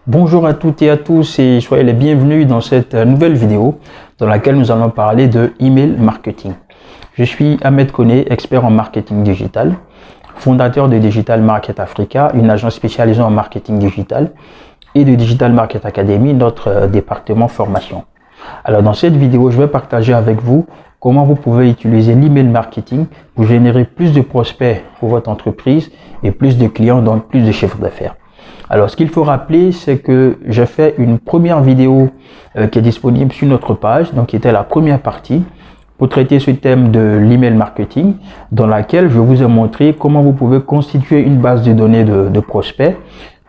Bonjour à toutes et à tous et soyez les bienvenus dans cette nouvelle vidéo dans laquelle nous allons parler de email marketing. Je suis Ahmed Koné, expert en marketing digital, fondateur de Digital Market Africa, une agence spécialisée en marketing digital, et de Digital Market Academy, notre département formation. Alors dans cette vidéo, je vais partager avec vous comment vous pouvez utiliser l'email marketing pour générer plus de prospects pour votre entreprise et plus de clients, donc plus de chiffre d'affaires. Alors, ce qu'il faut rappeler, c'est que j'ai fait une première vidéo qui est disponible sur notre page, donc qui était la première partie, pour traiter ce thème de l'email marketing, dans laquelle je vous ai montré comment vous pouvez constituer une base de données de prospects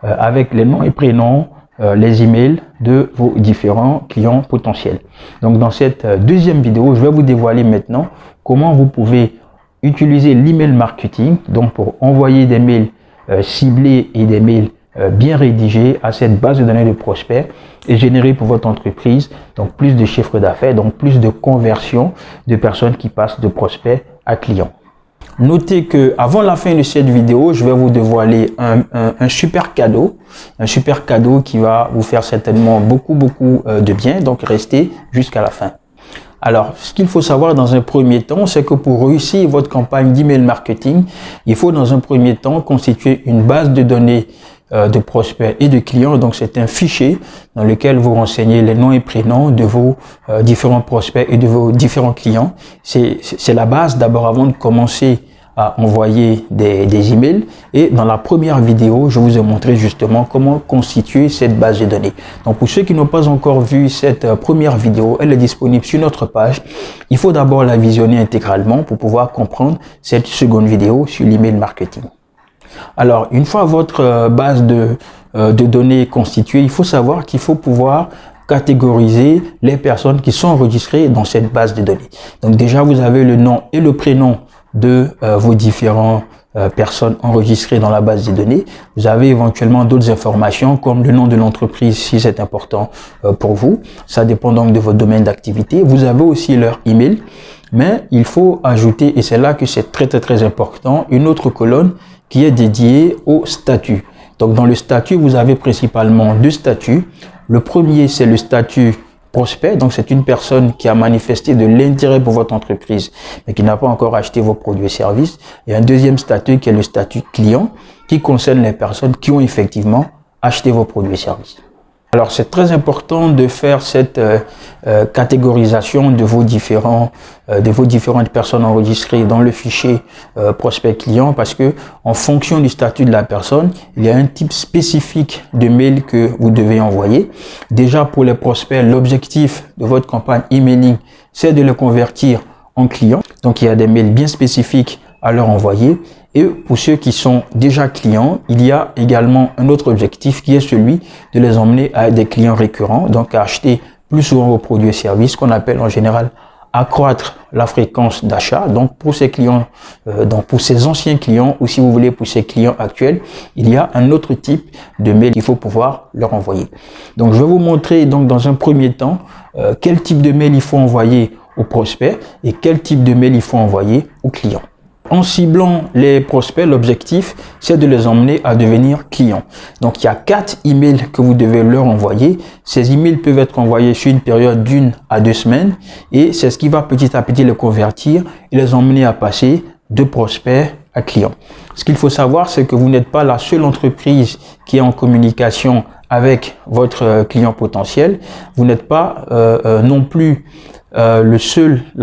avec les noms et prénoms, les emails de vos différents clients potentiels. Donc, dans cette deuxième vidéo, je vais vous dévoiler maintenant comment vous pouvez utiliser l'email marketing, donc pour envoyer des mails ciblés et des mails bien rédigé à cette base de données de prospects et générer pour votre entreprise donc plus de chiffre d'affaires, donc plus de conversion de personnes qui passent de prospects à clients. Notez que avant la fin de cette vidéo, je vais vous dévoiler un super cadeau qui va vous faire certainement beaucoup de bien, donc restez jusqu'à la fin. Alors, ce qu'il faut savoir dans un premier temps, c'est que pour réussir votre campagne d'email marketing, il faut dans un premier temps constituer une base de données de prospects et de clients. Donc, c'est un fichier dans lequel vous renseignez les noms et prénoms de vos différents prospects et de vos différents clients. C'est la base d'abord avant de commencer à envoyer des emails. Et dans la première vidéo, je vous ai montré justement comment constituer cette base de données. Donc, pour ceux qui n'ont pas encore vu cette première vidéo, elle est disponible sur notre page. Il faut d'abord la visionner intégralement pour pouvoir comprendre cette seconde vidéo sur l'email marketing. Alors, une fois votre base de données constituée, il faut savoir qu'il faut pouvoir catégoriser les personnes qui sont enregistrées dans cette base de données. Donc déjà, vous avez le nom et le prénom de vos différentes personnes enregistrées dans la base de données. Vous avez éventuellement d'autres informations comme le nom de l'entreprise si c'est important pour vous. Ça dépend donc de votre domaine d'activité. Vous avez aussi leur email, mais il faut ajouter, et c'est là que c'est très important, une autre colonne qui est dédiée au statut. Donc dans le statut, vous avez principalement deux statuts. Le premier, c'est le statut prospect, donc c'est une personne qui a manifesté de l'intérêt pour votre entreprise, mais qui n'a pas encore acheté vos produits et services. Et un deuxième statut qui est le statut client, qui concerne les personnes qui ont effectivement acheté vos produits et services. Alors, c'est très important de faire cette catégorisation de vos différentes personnes enregistrées dans le fichier prospect client, parce que en fonction du statut de la personne, il y a un type spécifique de mail que vous devez envoyer. Déjà, pour les prospects, l'objectif de votre campagne emailing, c'est de les convertir en clients. Donc, il y a des mails bien spécifiques à leur envoyer. Et pour ceux qui sont déjà clients, il y a également un autre objectif qui est celui de les emmener à des clients récurrents, donc à acheter plus souvent vos produits et services, qu'on appelle en général accroître la fréquence d'achat. Donc pour ces clients, pour ces anciens clients, ou si vous voulez pour ces clients actuels, il y a un autre type de mail qu'il faut pouvoir leur envoyer. Donc je vais vous montrer donc dans un premier temps quel type de mail il faut envoyer aux prospects et quel type de mail il faut envoyer aux clients. En ciblant les prospects, l'objectif, c'est de les emmener à devenir clients. Donc, il y a 4 emails que vous devez leur envoyer. Ces emails peuvent être envoyés sur une période d'1 à 2 semaines et c'est ce qui va petit à petit les convertir et les emmener à passer de prospects à clients. Ce qu'il faut savoir, c'est que vous n'êtes pas la seule entreprise qui est en communication avec votre client potentiel. Vous n'êtes pas non plus la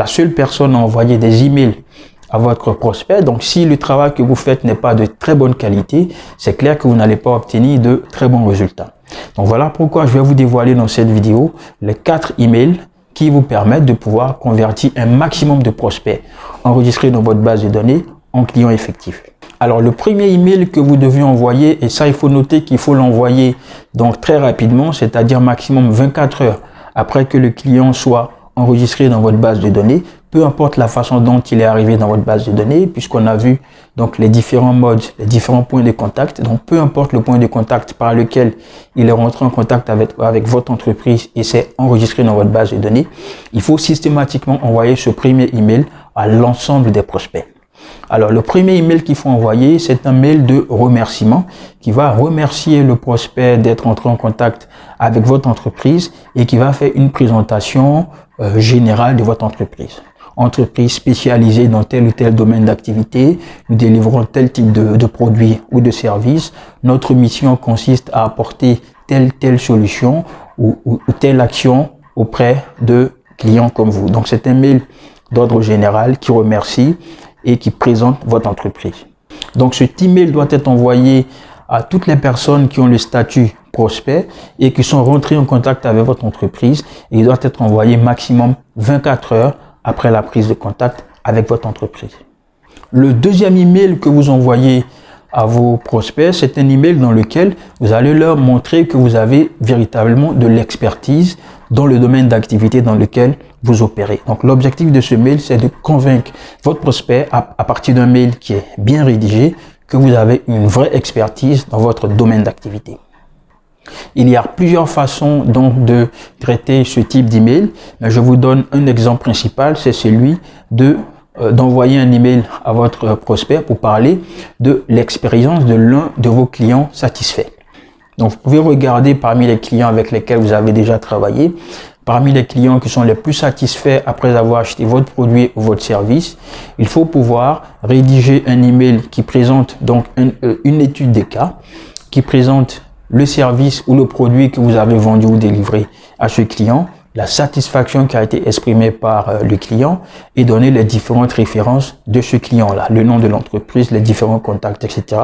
seule personne à envoyer des emails à votre prospect. Donc, si le travail que vous faites n'est pas de très bonne qualité, c'est clair que vous n'allez pas obtenir de très bons résultats. Donc, voilà pourquoi je vais vous dévoiler dans cette vidéo les 4 emails qui vous permettent de pouvoir convertir un maximum de prospects enregistrés dans votre base de données en clients effectifs. Alors, le premier email que vous devez envoyer, et ça, il faut noter qu'il faut l'envoyer donc très rapidement, c'est-à-dire maximum 24 heures après que le client soit enregistré dans votre base de données, peu importe la façon dont il est arrivé dans votre base de données, puisqu'on a vu donc les différents modes, les différents points de contact. Donc, peu importe le point de contact par lequel il est rentré en contact avec votre entreprise et s'est enregistré dans votre base de données, il faut systématiquement envoyer ce premier email à l'ensemble des prospects. Alors, le premier email qu'il faut envoyer, c'est un mail de remerciement qui va remercier le prospect d'être entré en contact avec votre entreprise et qui va faire une présentation générale de votre entreprise. Entreprise spécialisée dans tel ou tel domaine d'activité, nous délivrons tel type de produits ou de services. Notre mission consiste à apporter telle solution ou telle action auprès de clients comme vous. Donc, c'est un mail d'ordre général qui remercie et qui présente votre entreprise. Donc, cet email doit être envoyé à toutes les personnes qui ont le statut prospect et qui sont rentrées en contact avec votre entreprise, et il doit être envoyé maximum 24 heures après la prise de contact avec votre entreprise. Le deuxième email que vous envoyez à vos prospects, c'est un email dans lequel vous allez leur montrer que vous avez véritablement de l'expertise dans le domaine d'activité dans lequel vous opérez. Donc, l'objectif de ce mail, c'est de convaincre votre prospect à partir d'un mail qui est bien rédigé que vous avez une vraie expertise dans votre domaine d'activité. Il y a plusieurs façons donc de traiter ce type d'email, mais je vous donne un exemple principal, c'est celui d'envoyer un email à votre prospect pour parler de l'expérience de l'un de vos clients satisfaits. Donc, vous pouvez regarder parmi les clients avec lesquels vous avez déjà travaillé, parmi les clients qui sont les plus satisfaits après avoir acheté votre produit ou votre service. Il faut pouvoir rédiger un email qui présente donc une étude des cas, qui présente le service ou le produit que vous avez vendu ou délivré à ce client, la satisfaction qui a été exprimée par le client, et donner les différentes références de ce client-là, le nom de l'entreprise, les différents contacts, etc.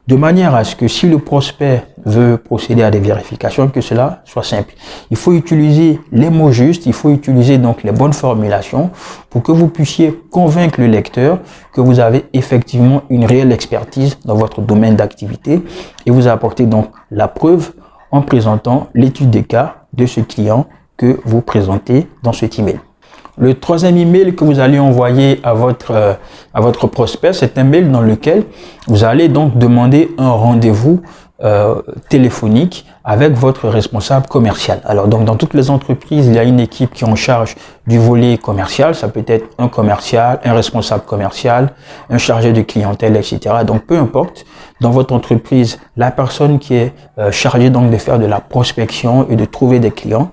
De manière à ce que si le prospect veut procéder à des vérifications, que cela soit simple. Il faut utiliser les mots justes, il faut utiliser donc les bonnes formulations pour que vous puissiez convaincre le lecteur que vous avez effectivement une réelle expertise dans votre domaine d'activité, et vous apportez donc la preuve en présentant l'étude des cas de ce client que vous présentez dans cet email. Le troisième email que vous allez envoyer à votre prospect, c'est un mail dans lequel vous allez donc demander un rendez-vous téléphonique avec votre responsable commercial. Alors, donc, dans toutes les entreprises, il y a une équipe qui est en charge du volet commercial. Ça peut être un commercial, un responsable commercial, un chargé de clientèle, etc. Donc, peu importe, dans votre entreprise, la personne qui est chargée donc de faire de la prospection et de trouver des clients.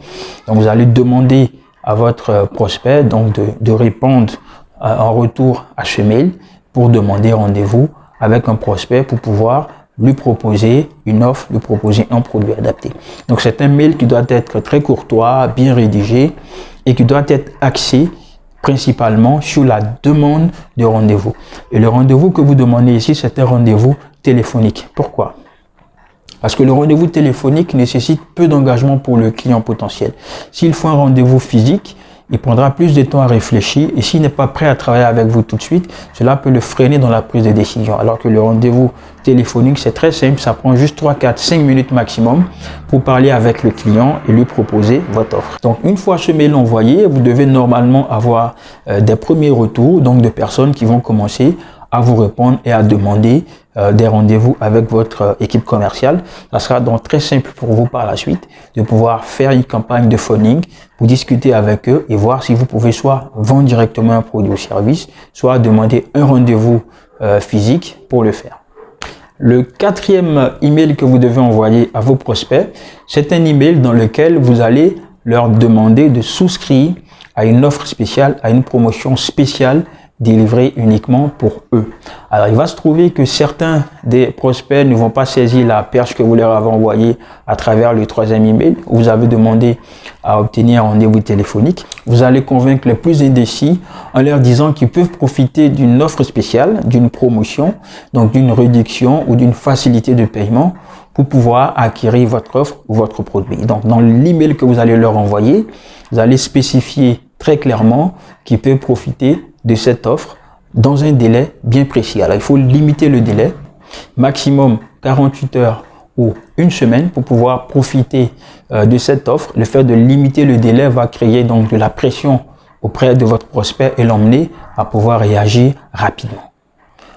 Donc, vous allez demander à votre prospect donc de répondre en retour à ce mail pour demander rendez-vous avec un prospect pour pouvoir lui proposer une offre, lui proposer un produit adapté. Donc, c'est un mail qui doit être très courtois, bien rédigé et qui doit être axé principalement sur la demande de rendez-vous. Et le rendez-vous que vous demandez ici, c'est un rendez-vous téléphonique. Pourquoi? Parce que le rendez-vous téléphonique nécessite peu d'engagement pour le client potentiel. S'il faut un rendez-vous physique, il prendra plus de temps à réfléchir, et s'il n'est pas prêt à travailler avec vous tout de suite, cela peut le freiner dans la prise de décision. Alors que le rendez-vous téléphonique, c'est très simple, ça prend juste 3, 4, 5 minutes maximum pour parler avec le client et lui proposer votre offre. Donc, une fois ce mail envoyé, vous devez normalement avoir des premiers retours, donc de personnes qui vont commencer à vous répondre et à demander des rendez-vous avec votre équipe commerciale. Ça sera donc très simple pour vous par la suite de pouvoir faire une campagne de phoning pour discuter avec eux et voir si vous pouvez soit vendre directement un produit ou service, soit demander un rendez-vous physique pour le faire. Le quatrième email que vous devez envoyer à vos prospects, c'est un email dans lequel vous allez leur demander de souscrire à une offre spéciale, à une promotion spéciale délivré uniquement pour eux. Alors, il va se trouver que certains des prospects ne vont pas saisir la perche que vous leur avez envoyée à travers le troisième email où vous avez demandé à obtenir un rendez-vous téléphonique. Vous allez convaincre les plus indécis en leur disant qu'ils peuvent profiter d'une offre spéciale, d'une promotion, donc d'une réduction ou d'une facilité de paiement pour pouvoir acquérir votre offre ou votre produit. Donc, dans l'email que vous allez leur envoyer, vous allez spécifier très clairement qu'ils peuvent profiter de cette offre dans un délai bien précis. Alors, il faut limiter le délai, maximum 48 heures ou une semaine pour pouvoir profiter de cette offre. Le fait de limiter le délai va créer donc de la pression auprès de votre prospect et l'emmener à pouvoir réagir rapidement.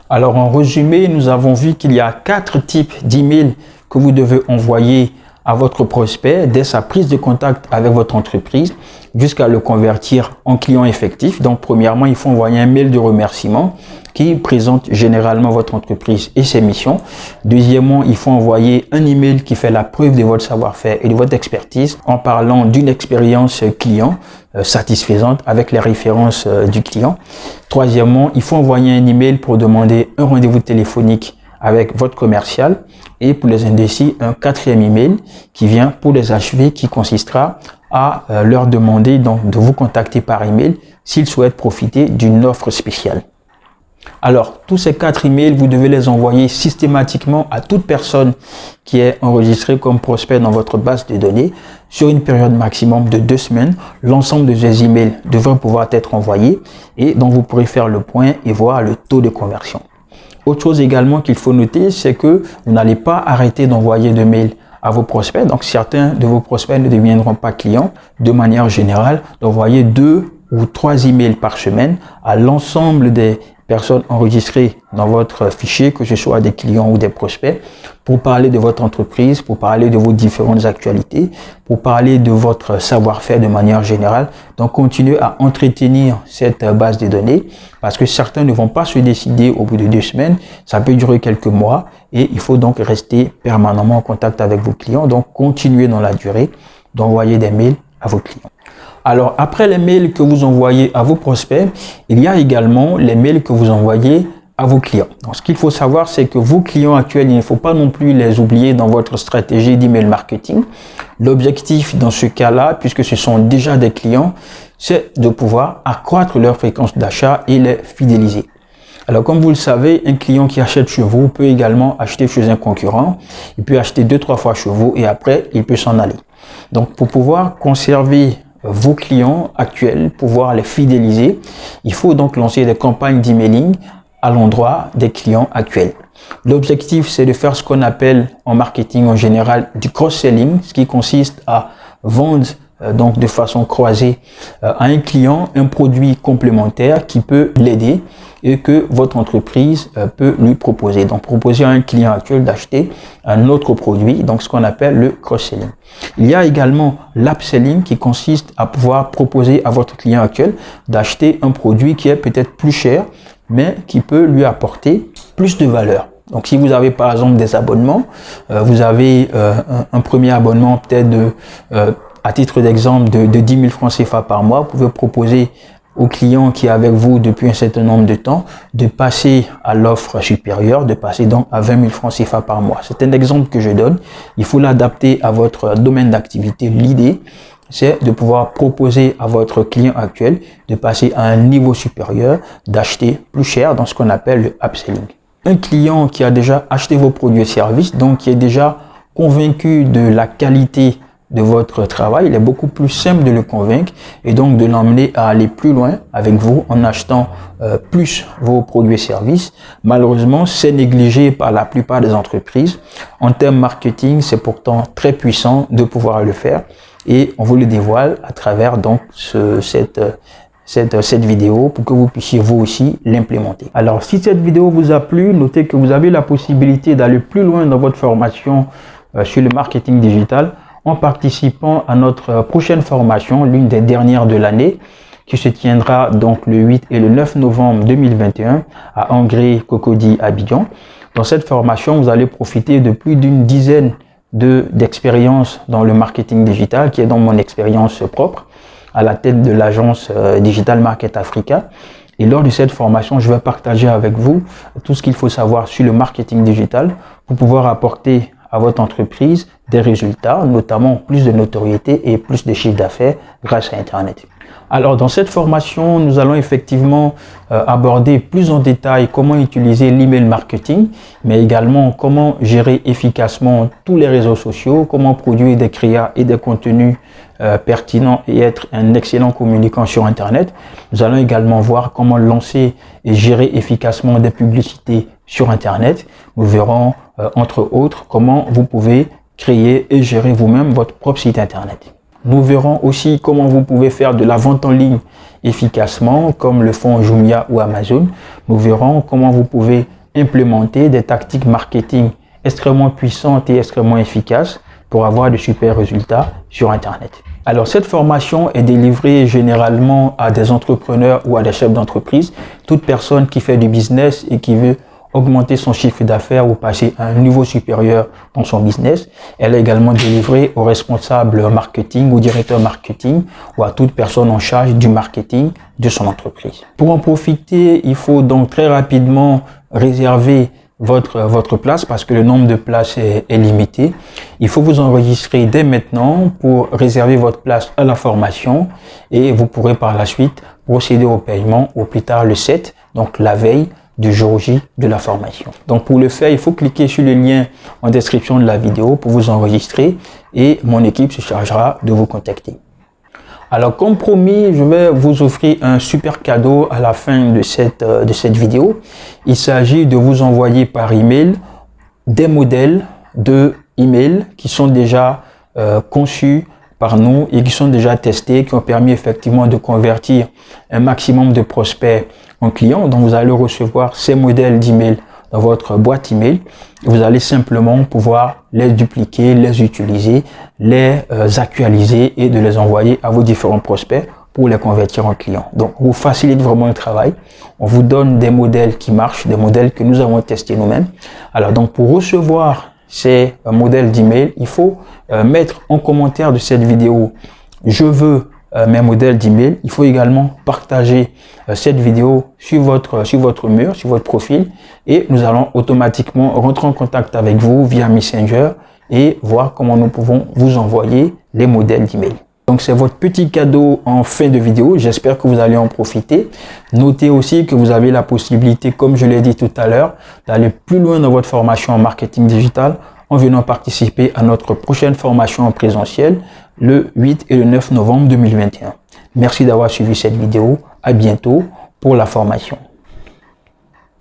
Alors, en résumé, nous avons vu qu'il y a 4 types d'emails que vous devez envoyer à votre prospect dès sa prise de contact avec votre entreprise jusqu'à le convertir en client effectif. Donc, premièrement, il faut envoyer un mail de remerciement qui présente généralement votre entreprise et ses missions. Deuxièmement, il faut envoyer un email qui fait la preuve de votre savoir-faire et de votre expertise en parlant d'une expérience client satisfaisante avec les références du client. Troisièmement, il faut envoyer un email pour demander un rendez-vous téléphonique avec votre commercial et pour les indécis, un quatrième email qui vient pour les achevés qui consistera à leur demander donc de vous contacter par email s'ils souhaitent profiter d'une offre spéciale. Alors, tous ces 4 emails, vous devez les envoyer systématiquement à toute personne qui est enregistrée comme prospect dans votre base de données sur une période maximum de 2 semaines. L'ensemble de ces emails devrait pouvoir être envoyés et donc vous pourrez faire le point et voir le taux de conversion. Autre chose également qu'il faut noter, c'est que vous n'allez pas arrêter d'envoyer de mails à vos prospects. Donc, certains de vos prospects ne deviendront pas clients. De manière générale, d'envoyer 2 ou 3 emails par semaine à l'ensemble des personnes enregistrées dans votre fichier, que ce soit des clients ou des prospects, pour parler de votre entreprise, pour parler de vos différentes actualités, pour parler de votre savoir-faire de manière générale. Donc, continuez à entretenir cette base de données parce que certains ne vont pas se décider au bout de 2 semaines. Ça peut durer quelques mois et il faut donc rester permanemment en contact avec vos clients. Donc, continuez dans la durée d'envoyer des mails à vos clients. Alors, après les mails que vous envoyez à vos prospects, il y a également les mails que vous envoyez à vos clients. Donc, ce qu'il faut savoir, c'est que vos clients actuels, il ne faut pas non plus les oublier dans votre stratégie d'email marketing. L'objectif dans ce cas-là, puisque ce sont déjà des clients, c'est de pouvoir accroître leur fréquence d'achat et les fidéliser. Alors, comme vous le savez, un client qui achète chez vous peut également acheter chez un concurrent. Il peut acheter 2-3 fois chez vous et après, il peut s'en aller. Donc, pour pouvoir conserver vos clients actuels, pouvoir les fidéliser, il faut donc lancer des campagnes d'emailing à l'endroit des clients actuels. L'objectif, c'est de faire ce qu'on appelle en marketing en général du cross-selling, ce qui consiste à vendre donc de façon croisée à un client un produit complémentaire qui peut l'aider et que votre entreprise peut lui proposer. Donc, proposer à un client actuel d'acheter un autre produit, donc ce qu'on appelle le cross-selling. Il y a également l'upselling qui consiste à pouvoir proposer à votre client actuel d'acheter un produit qui est peut-être plus cher, mais qui peut lui apporter plus de valeur. Donc, si vous avez par exemple des abonnements, vous avez un premier abonnement peut-être à titre d'exemple de 10 000 francs CFA par mois, vous pouvez proposer au client qui est avec vous depuis un certain nombre de temps de passer à l'offre supérieure, de passer donc à 20 000 francs CFA par mois. C'est un exemple que je donne. Il faut l'adapter à votre domaine d'activité. L'idée, c'est de pouvoir proposer à votre client actuel de passer à un niveau supérieur, d'acheter plus cher dans ce qu'on appelle le upselling. Un client qui a déjà acheté vos produits et services, donc qui est déjà convaincu de la qualité de votre travail, il est beaucoup plus simple de le convaincre et donc de l'emmener à aller plus loin avec vous en achetant plus vos produits et services. Malheureusement, c'est négligé par la plupart des entreprises. En termes marketing, c'est pourtant très puissant de pouvoir le faire et on vous le dévoile à travers donc cette vidéo pour que vous puissiez vous aussi l'implémenter. Alors, si cette vidéo vous a plu, notez que vous avez la possibilité d'aller plus loin dans votre formation sur le marketing digital en participant à notre prochaine formation, l'une des dernières de l'année, qui se tiendra donc le 8 et le 9 novembre 2021 à Angré Cocody Abidjan. Dans cette formation, vous allez profiter de plus d'une dizaine d'expériences dans le marketing digital, qui est dans mon expérience propre, à la tête de l'agence Digital Market Africa. Et lors de cette formation, je vais partager avec vous tout ce qu'il faut savoir sur le marketing digital pour pouvoir apporter à votre entreprise des résultats, notamment plus de notoriété et plus de chiffre d'affaires grâce à Internet. Alors, dans cette formation, nous allons effectivement aborder plus en détail comment utiliser l'email marketing, mais également comment gérer efficacement tous les réseaux sociaux, comment produire des créas et des contenus pertinents et être un excellent communicant sur Internet. Nous allons également voir comment lancer et gérer efficacement des publicités sur Internet. Nous verrons entre autres comment vous pouvez créer et gérer vous-même votre propre site Internet. Nous verrons aussi comment vous pouvez faire de la vente en ligne efficacement, comme le font Jumia ou Amazon. Nous verrons comment vous pouvez implémenter des tactiques marketing extrêmement puissantes et extrêmement efficaces pour avoir de super résultats sur Internet. Alors, cette formation est délivrée généralement à des entrepreneurs ou à des chefs d'entreprise, toute personne qui fait du business et qui veut augmenter son chiffre d'affaires ou passer à un niveau supérieur dans son business. Elle est également délivrée aux responsables marketing ou directeurs marketing ou à toute personne en charge du marketing de son entreprise. Pour en profiter, il faut donc très rapidement réserver votre place parce que le nombre de places est limité. Il faut vous enregistrer dès maintenant pour réserver votre place à la formation et vous pourrez par la suite procéder au paiement au plus tard le 7, donc la veille du jour J de la formation. Donc pour le faire, il faut cliquer sur le lien en description de la vidéo pour vous enregistrer et mon équipe se chargera de vous contacter. Alors comme promis, je vais vous offrir un super cadeau à la fin de cette vidéo. Il s'agit de vous envoyer par email des modèles de email qui sont déjà conçus par nous et qui sont déjà testés, qui ont permis effectivement de convertir un maximum de prospects en clients. Donc vous allez recevoir ces modèles d'email dans votre boîte email. Vous allez simplement pouvoir les dupliquer, les utiliser, les actualiser et de les envoyer à vos différents prospects pour les convertir en clients. Donc on vous facilite vraiment le travail. On vous donne des modèles qui marchent, des modèles que nous avons testés nous-mêmes. Alors donc pour recevoir ces modèles d'email, il faut mettre en commentaire de cette vidéo « Je veux mes modèles d'email ». Il faut également partager cette vidéo sur votre mur, sur votre profil et nous allons automatiquement rentrer en contact avec vous via Messenger et voir comment nous pouvons vous envoyer les modèles d'email. Donc c'est votre petit cadeau en fin de vidéo, j'espère que vous allez en profiter. Notez aussi que vous avez la possibilité, comme je l'ai dit tout à l'heure, d'aller plus loin dans votre formation en marketing digital en venant participer à notre prochaine formation en présentiel le 8 et le 9 novembre 2021. Merci d'avoir suivi cette vidéo, à bientôt pour la formation.